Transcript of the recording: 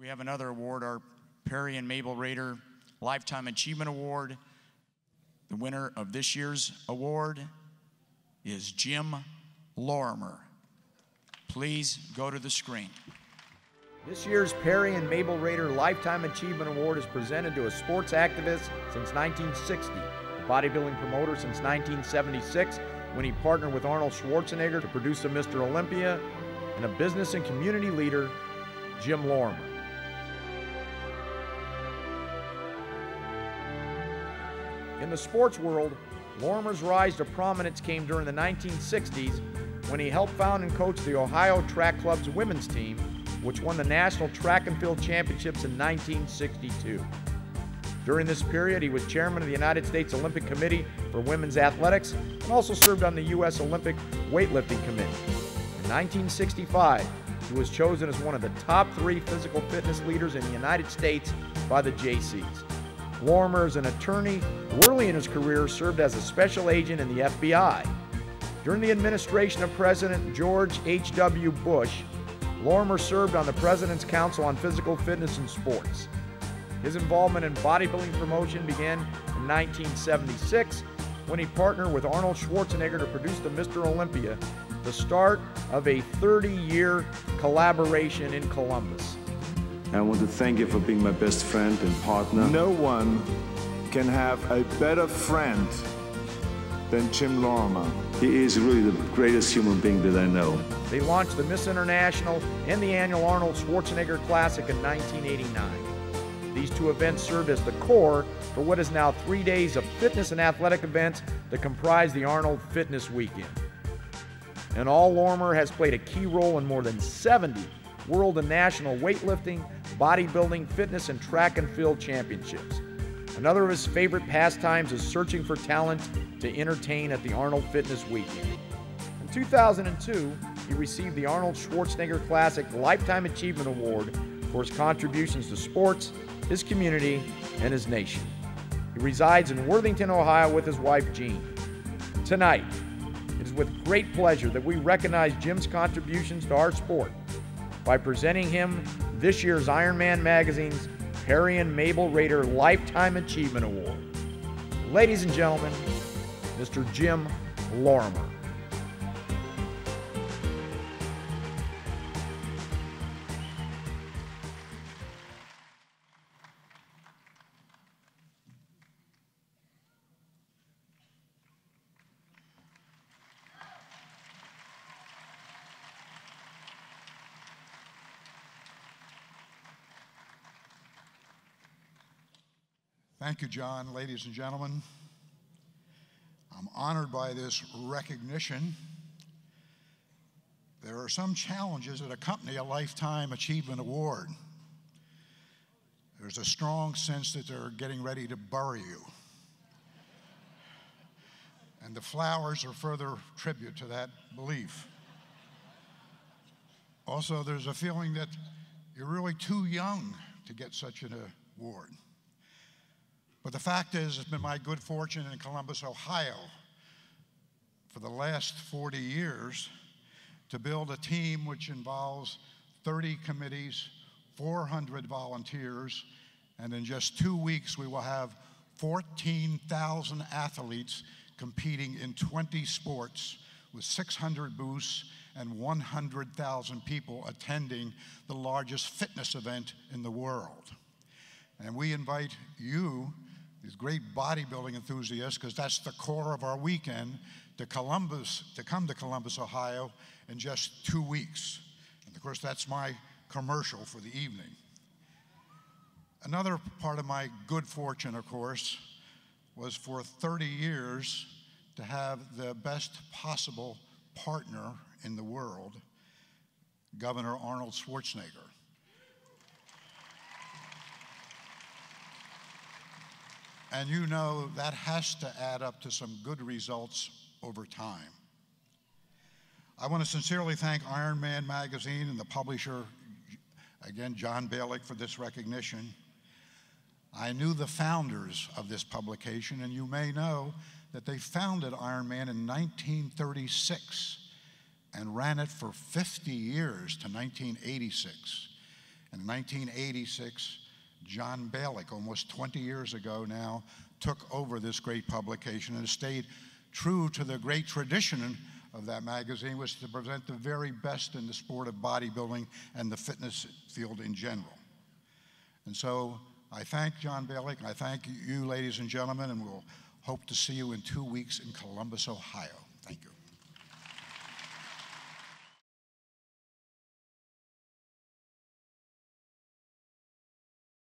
We have another award, our Peary and Mabel Rader Lifetime Achievement Award. The winner of this year's award is JIM LORIMER. Please go to the screen. This year's Peary and Mabel Rader Lifetime Achievement Award is presented to a sports activist since 1960, a bodybuilding promoter since 1976, when he partnered with Arnold Schwarzenegger to produce a Mr. Olympia, and a business and community leader, JIM LORIMER. In the sports world, Lorimer's rise to prominence came during the 1960s when he helped found and coach the Ohio Track Club's women's team, which won the National Track and Field Championships in 1962. During this period, he was chairman of the United States Olympic Committee for Women's Athletics and also served on the U.S. Olympic Weightlifting Committee. In 1965, he was chosen as one of the top 3 physical fitness leaders in the United States by the JCs. Lorimer is an attorney who early in his career served as a special agent in the FBI. During the administration of President George H.W. Bush, Lorimer served on the President's Council on Physical Fitness and Sports. His involvement in bodybuilding promotion began in 1976 when he partnered with Arnold Schwarzenegger to produce the Mr. Olympia, the start of a 30-year collaboration in Columbus. I want to thank you for being my best friend and partner. No one can have a better friend than JIM LORIMER. He is really the greatest human being that I know. They launched the Miss International and the annual Arnold Schwarzenegger Classic in 1989. These 2 events served as the core for what is now 3 days of fitness and athletic events that comprise the Arnold Fitness Weekend. In all, Lorimer has played a key role in more than 70 world and national weightlifting, bodybuilding, fitness, and track and field championships. Another of his favorite pastimes is searching for talent to entertain at the Arnold Fitness Weekend. In 2002, he received the Arnold Schwarzenegger Classic Lifetime Achievement Award for his contributions to sports, his community, and his nation. He resides in Worthington, Ohio with his wife, Jean. Tonight, it is with great pleasure that we recognize Jim's contributions to our sport by presenting him this year's Ironman Magazine's Peary and Mabel Rader Lifetime Achievement Award. Ladies and gentlemen, Mr. JIM LORIMER. Thank you, John. Ladies and gentlemen, I'm honored by this recognition. There are some challenges that accompany a Lifetime Achievement Award. There's a strong sense that they're getting ready to bury you. And the flowers are further tribute to that belief. Also, there's a feeling that you're really too young to get such an award. But the fact is, it's been my good fortune in Columbus, Ohio, for the last 40 years to build a team which involves 30 committees, 400 volunteers, and in just 2 weeks we will have 14,000 athletes competing in 20 sports with 600 booths and 100,000 people attending the largest fitness event in the world. And we invite you, these great bodybuilding enthusiasts, because that's the core of our weekend, to come to Columbus, Ohio in just 2 weeks. And of course, that's my commercial for the evening. Another part of my good fortune, of course, was for 30 years to have the best possible partner in the world, Governor Arnold Schwarzenegger. And you know that has to add up to some good results over time. I want to sincerely thank Ironman Magazine and the publisher, again, John Balick, for this recognition. I knew the founders of this publication, and you may know that they founded Ironman in 1936 and ran it for 50 years to 1986. And in 1986, John Balick, almost 20 years ago now, took over this great publication and stayed true to the great tradition of that magazine, was to present the very best in the sport of bodybuilding and the fitness field in general. And so I thank John Balick, and I thank you, ladies and gentlemen, and we'll hope to see you in 2 weeks in Columbus, Ohio. Thank you.